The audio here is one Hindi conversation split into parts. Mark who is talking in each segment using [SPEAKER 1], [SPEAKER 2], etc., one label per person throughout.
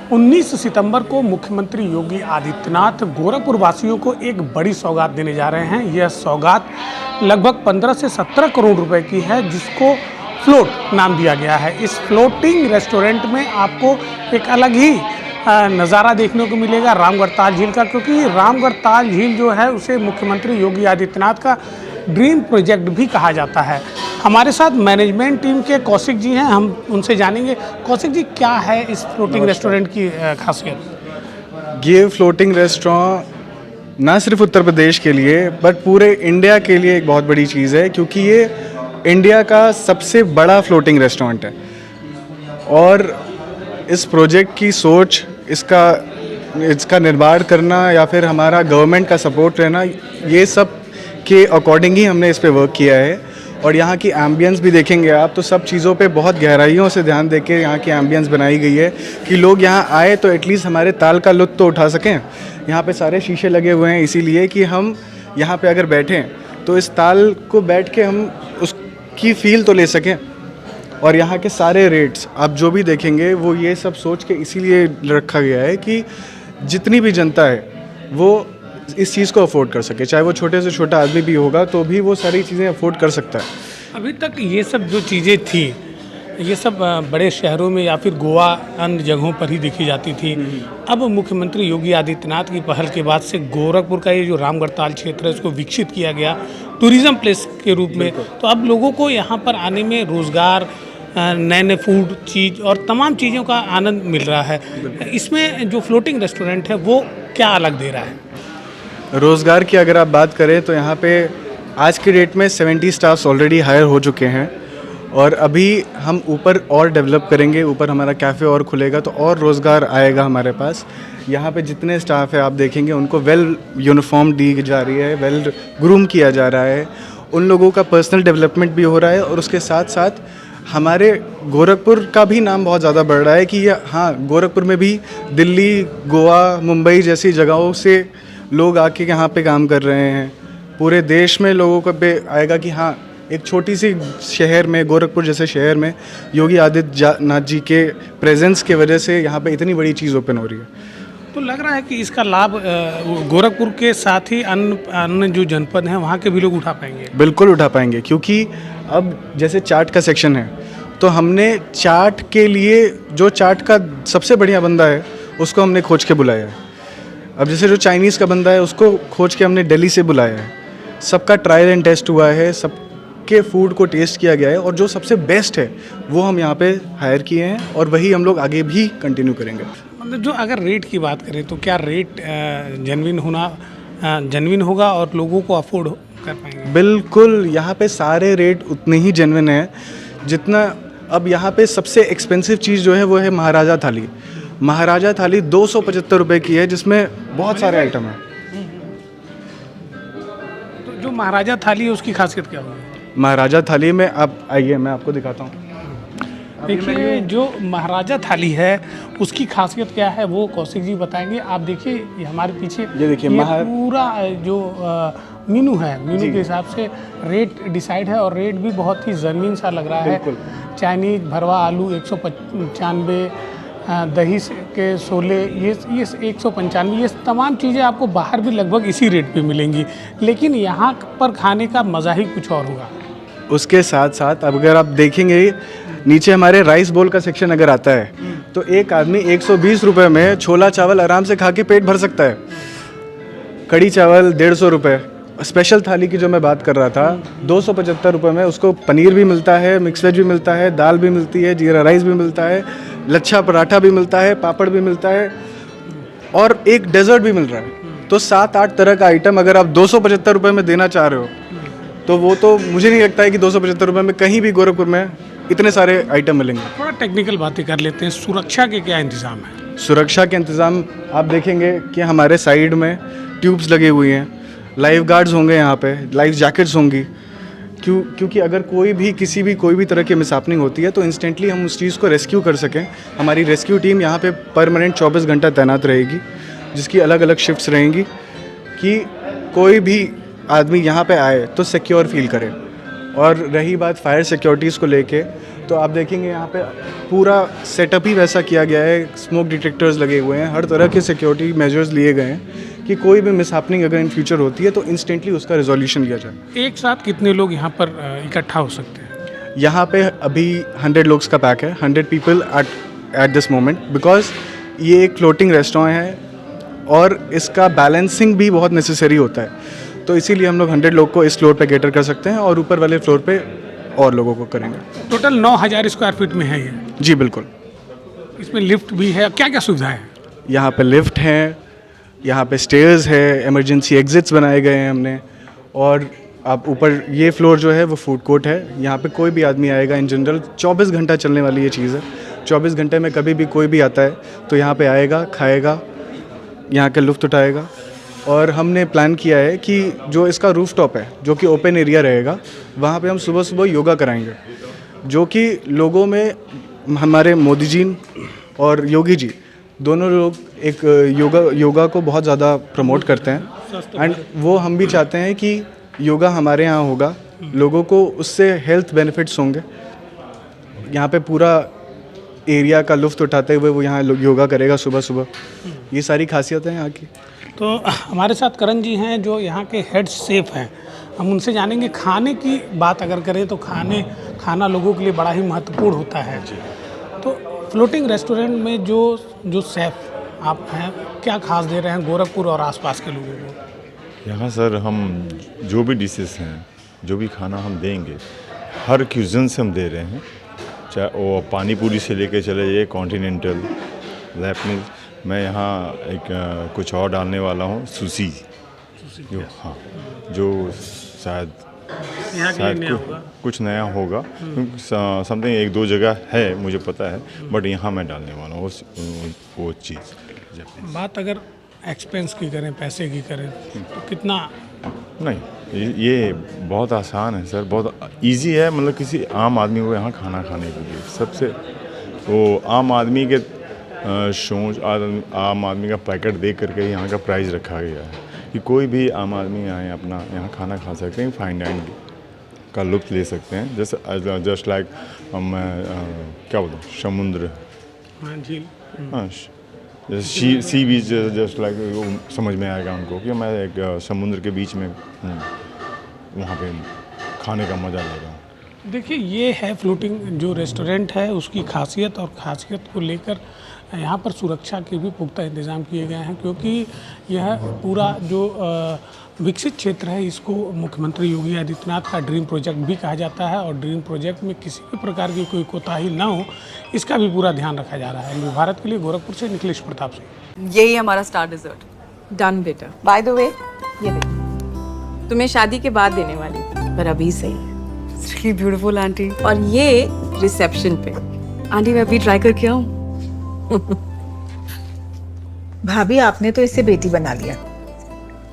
[SPEAKER 1] 19 सितंबर को मुख्यमंत्री योगी आदित्यनाथ गोरखपुर वासियों को एक बड़ी सौगात देने जा रहे हैं। यह सौगात लगभग 15 से 17 करोड़ रुपए की है, जिसको फ्लोट नाम दिया गया है। इस फ्लोटिंग रेस्टोरेंट में आपको एक अलग ही नज़ारा देखने को मिलेगा रामगढ़ ताल झील का, क्योंकि रामगढ़ ताल झील जो है उसे मुख्यमंत्री योगी आदित्यनाथ का ड्रीम प्रोजेक्ट भी कहा जाता है। हमारे साथ मैनेजमेंट टीम के कौशिक जी हैं, हम उनसे जानेंगे। कौशिक जी, क्या है इस फ्लोटिंग रेस्टोरेंट की खासियत?
[SPEAKER 2] ये फ्लोटिंग रेस्टोरेंट ना सिर्फ उत्तर प्रदेश के लिए बट पूरे इंडिया के लिए एक बहुत बड़ी चीज़ है, क्योंकि ये इंडिया का सबसे बड़ा फ्लोटिंग रेस्टोरेंट है। और इस प्रोजेक्ट की सोच, इसका निर्माण करना या फिर हमारा गवर्नमेंट का सपोर्ट रहना, ये सब के अकॉर्डिंग ही हमने इस पे वर्क किया है। और यहाँ की एम्बियंस भी देखेंगे आप तो सब चीज़ों पे बहुत गहराइयों से ध्यान देके यहाँ की एम्बियंस बनाई गई है कि लोग यहाँ आए तो एटलीस्ट हमारे ताल का लुत्फ़ तो उठा सकें। यहाँ पे सारे शीशे लगे हुए हैं इसीलिए कि हम यहाँ पे अगर बैठें तो इस ताल को बैठ के हम उसकी फ़ील तो ले सकें। और यहाँ के सारे रेट्स आप जो भी देखेंगे वो ये सब सोच के इसीलिए रखा गया है कि जितनी भी जनता है वो इस चीज़ को अफोर्ड कर सके, चाहे वो छोटे से छोटा आदमी भी होगा तो भी वो सारी चीज़ें अफोर्ड कर सकता है।
[SPEAKER 1] अभी तक ये सब जो चीज़ें थी, ये सब बड़े शहरों में या फिर गोवा अन्य जगहों पर ही देखी जाती थी। अब मुख्यमंत्री योगी आदित्यनाथ की पहल के बाद से गोरखपुर का ये जो रामगढ़ ताल क्षेत्र है इसको विकसित किया गया टूरिज़्म प्लेस के रूप में। तो अब लोगों को यहाँ पर आने में रोज़गार, नए नए फूड चीज़ और तमाम चीज़ों का आनंद मिल रहा है। इसमें जो फ्लोटिंग रेस्टोरेंट है वो क्या अलग दे रहा है?
[SPEAKER 2] रोज़गार की अगर आप बात करें तो यहाँ पे आज की डेट में 70 स्टाफ्स ऑलरेडी हायर हो चुके हैं और अभी हम ऊपर और डेवलप करेंगे। ऊपर हमारा कैफ़े और खुलेगा तो और रोज़गार आएगा हमारे पास। यहाँ पे जितने स्टाफ है आप देखेंगे उनको वेल यूनिफॉर्म दी जा रही है, वेल ग्रूम किया जा रहा है, उन लोगों का पर्सनल डेवलपमेंट भी हो रहा है। और उसके साथ साथ हमारे गोरखपुर का भी नाम बहुत ज़्यादा बढ़ रहा है कि ये गोरखपुर में भी दिल्ली, गोवा, मुंबई जैसी जगहों से लोग आके यहाँ पे काम कर रहे हैं। पूरे देश में लोगों को पे आएगा कि एक छोटी सी शहर में, गोरखपुर जैसे शहर में योगी आदित्यनाथ जी के प्रेजेंस के वजह से यहाँ पे इतनी बड़ी चीज़ ओपन हो रही है।
[SPEAKER 1] तो लग रहा है कि इसका लाभ गोरखपुर के साथ ही अन्य जो जनपद हैं वहाँ के भी लोग उठा पाएंगे।
[SPEAKER 2] बिल्कुल उठा पाएंगे, क्योंकि अब जैसे चाट का सेक्शन है तो हमने चाट के लिए जो चाट का सबसे बढ़िया बंदा है उसको हमने खोज के बुलाया है। अब जैसे जो चाइनीज़ का बंदा है उसको खोज के हमने दिल्ली से बुलाया है। सबका ट्रायल एंड टेस्ट हुआ है, सबके फूड को टेस्ट किया गया है और जो सबसे बेस्ट है वो हम यहाँ पे हायर किए हैं और वही हम लोग आगे भी कंटिन्यू करेंगे।
[SPEAKER 1] मतलब जो अगर रेट की बात करें तो क्या रेट जेन्युइन होगा और लोगों को अफोर्ड कर पाएंगे?
[SPEAKER 2] बिल्कुल, यहाँ पे सारे रेट उतने ही जेन्युइन हैं जितना। अब यहाँ पे सबसे एक्सपेंसिव चीज़ जो है वो है महाराजा थाली। महाराजा थाली 275 रुपये की है, जिसमें बहुत सारे आइटम हैं।
[SPEAKER 1] तो जो महाराजा थाली है उसकी खासियत क्या होगी?
[SPEAKER 2] महाराजा थाली में आप आइए, मैं आपको दिखाता हूँ।
[SPEAKER 1] देखिए, जो महाराजा थाली है उसकी खासियत क्या है वो कौशिक जी बताएंगे। आप देखिए ये हमारे पीछे, ये देखिए पूरा जो मेनू है, मेनू के हिसाब से रेट डिसाइड है और रेट भी बहुत ही ज़मीन सा लग रहा है। चाइनीज़ भरवा आलू 195, दही के शोले ये 195, ये तमाम चीज़ें आपको बाहर भी लगभग इसी रेट पे मिलेंगी, लेकिन यहाँ पर खाने का मज़ा ही कुछ और होगा।
[SPEAKER 2] उसके साथ साथ अब अगर आप देखेंगे नीचे हमारे राइस बोल का सेक्शन अगर आता है तो एक आदमी 120 रुपये में छोला चावल आराम से खा के पेट भर सकता है। कड़ी चावल 150 रुपये। स्पेशल थाली की जो मैं बात कर रहा था 275 रुपये में उसको पनीर भी मिलता है, मिक्स वेज भी मिलता है, दाल भी मिलती है, जीरा राइस भी मिलता है, लच्छा पराठा भी मिलता है, पापड़ भी मिलता है और एक डेजर्ट भी मिल रहा है। तो 7-8 तरह का आइटम अगर आप 275 रुपये में देना चाह रहे हो तो वो तो मुझे नहीं लगता है कि 275 रुपये में कहीं भी गोरखपुर में इतने सारे आइटम मिलेंगे।
[SPEAKER 1] थोड़ा टेक्निकल बातें कर लेते हैं। सुरक्षा के क्या इंतज़ाम है?
[SPEAKER 2] सुरक्षा के इंतज़ाम आप देखेंगे कि हमारे साइड में ट्यूब्स लगी हुई हैं, लाइफ गार्ड्स होंगे, यहाँ पे लाइफ जैकेट्स होंगी। क्योंकि अगर कोई भी तरह की मिसहैपनिंग होती है तो इंस्टेंटली हम उस चीज़ को रेस्क्यू कर सकें। हमारी रेस्क्यू टीम यहाँ पे परमानेंट 24 घंटा तैनात रहेगी, जिसकी अलग अलग शिफ्ट्स रहेंगी कि कोई भी आदमी यहाँ पे आए तो सिक्योर फील करे। और रही बात फायर सिक्योरिटीज़ को लेके, तो आप देखेंगे यहाँ पे पूरा सेटअप ही वैसा किया गया है, स्मोक डिटेक्टर्स लगे हुए हैं, हर तरह के सिक्योरिटी मेजर्स लिए गए हैं कि कोई भी मिसहैपनिंग अगर इन फ्यूचर होती है तो इंस्टेंटली उसका रिजोल्यूशन लिया जाए।
[SPEAKER 1] एक साथ कितने लोग यहाँ पर इकट्ठा हो सकते हैं?
[SPEAKER 2] यहाँ पे अभी 100 लोग्स का पैक है, 100 people at this moment, because ये एक फ्लोटिंग रेस्टोरेंट है और इसका बैलेंसिंग भी बहुत नेसेसरी होता है, तो इसीलिए हम लोग 100 लोग को इस फ्लोर पे कैटर कर सकते हैं और ऊपर वाले फ्लोर पे और लोगों को करेंगे।
[SPEAKER 1] टोटल 9000 स्क्वायर फीट में है ये।
[SPEAKER 2] जी बिल्कुल।
[SPEAKER 1] इसमें लिफ्ट भी है, क्या क्या सुविधा है?
[SPEAKER 2] यहाँ पे लिफ्ट है, यहाँ पे स्टेयर्स है, इमरजेंसी एग्जिट्स बनाए गए हैं हमने, और आप ऊपर ये फ्लोर जो है वो फूड कोर्ट है। यहाँ पे कोई भी आदमी आएगा, इन जनरल 24 घंटा चलने वाली ये चीज़ है। 24 घंटे में कभी भी कोई भी आता है तो यहाँ पे आएगा, खाएगा, यहाँ का लुत्फ़ उठाएगा। और हमने प्लान किया है कि जो इसका रूफटॉप है, जो कि ओपन एरिया रहेगा, वहाँ पे हम सुबह सुबह योगा कराएंगे, जो कि लोगों में हमारे मोदी जी और योगी जी दोनों लोग एक योगा को बहुत ज़्यादा प्रमोट करते हैं, एंड वो हम भी चाहते हैं कि योगा हमारे यहाँ होगा, लोगों को उससे हेल्थ बेनिफिट्स होंगे। यहाँ पे पूरा एरिया का लुत्फ़ उठाते हुए वो यहाँ योगा करेगा सुबह सुबह। ये सारी खासियत है यहाँ की।
[SPEAKER 1] तो हमारे साथ करण जी हैं जो यहाँ के हेड शेफ हैं, हम उनसे जानेंगे खाने की बात अगर करें तो खाना लोगों के लिए बड़ा ही महत्वपूर्ण होता है। तो फ्लोटिंग रेस्टोरेंट में जो शेफ आप हैं, क्या खास दे रहे हैं गोरखपुर और आसपास के लोगों को?
[SPEAKER 3] यहाँ सर हम जो भी डिशेस हैं, जो भी खाना हम देंगे, हर क्यूजन से हम दे रहे हैं, चाहे वो पानी पूरी से लेके चले जाइए कॉन्टिनेंटल, लैपनीज। मैं यहाँ एक कुछ और डालने वाला हूँ, सुशी, जो हाँ जो शायद कुछ नया होगा, समथिंग 1-2 जगह है मुझे पता है, बट यहाँ मैं डालने वाला हूँ वो चीज़।
[SPEAKER 1] बात अगर एक्सपेंस की करें, पैसे की करें, तो कितना?
[SPEAKER 3] नहीं, ये बहुत आसान है सर, बहुत इजी है। मतलब किसी आम आदमी को यहाँ खाना खाने के लिए सबसे वो आम आदमी के सोच, आम आदमी का पैकेट देख करके यहाँ का प्राइस रखा गया है कि कोई भी आम आदमी यहाँ अपना यहाँ खाना खा सकते हैं, फाइन डाइनिंग का लुत्फ़ ले सकते हैं। जस्ट लाइक क्या बोलते हैं, समुद्र,
[SPEAKER 1] झील,
[SPEAKER 3] हाँ जैसे सी बीच, जस्ट लाइक समझ में आएगा उनको कि मैं एक समुद्र के बीच में वहाँ पे खाने का मज़ा ले रहा हूँ।
[SPEAKER 1] देखिए, ये है फ्लोटिंग जो रेस्टोरेंट है उसकी खासियत, और खासियत को लेकर यहाँ पर सुरक्षा के भी पुख्ता इंतज़ाम किए गए हैं, क्योंकि यह पूरा जो विकसित क्षेत्र है, इसको मुख्यमंत्री योगी आदित्यनाथ का ड्रीम प्रोजेक्ट भी कहा जाता है, और ड्रीम प्रोजेक्ट में किसी भी प्रकार की कोई कोताही ना हो, इसका भी पूरा ध्यान रखा जा रहा है। एमबी भारत के लिए गोरखपुर से निखिलेश प्रताप सिंह।
[SPEAKER 4] यही हमारा स्टार डिजर्ट। डन बेटा। बाय द वे, ये देखो, तुम्हें शादी के बाद देने वाली थी, पर अभी सही है।
[SPEAKER 5] It's really beautiful, aunty.
[SPEAKER 4] और ये रिसेप्शन पे।
[SPEAKER 5] आंटी मैं अभी ट्राई करके आऊँ?
[SPEAKER 6] भाभी, आपने तो इसे बेटी बना लिया,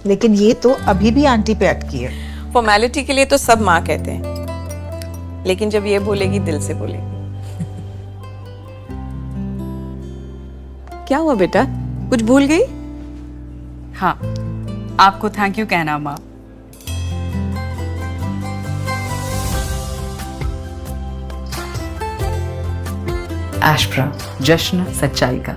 [SPEAKER 6] लेकिन ये तो अभी भी आंटी पे अटकी है।
[SPEAKER 4] फॉर्मेलिटी के लिए तो सब माँ कहते हैं, लेकिन जब ये बोलेगी दिल से बोलेगी। क्या हुआ बेटा, कुछ भूल गई?
[SPEAKER 5] हाँ, आपको थैंक यू कहना माँ। एशप्रा, जश्न सच्चाई का।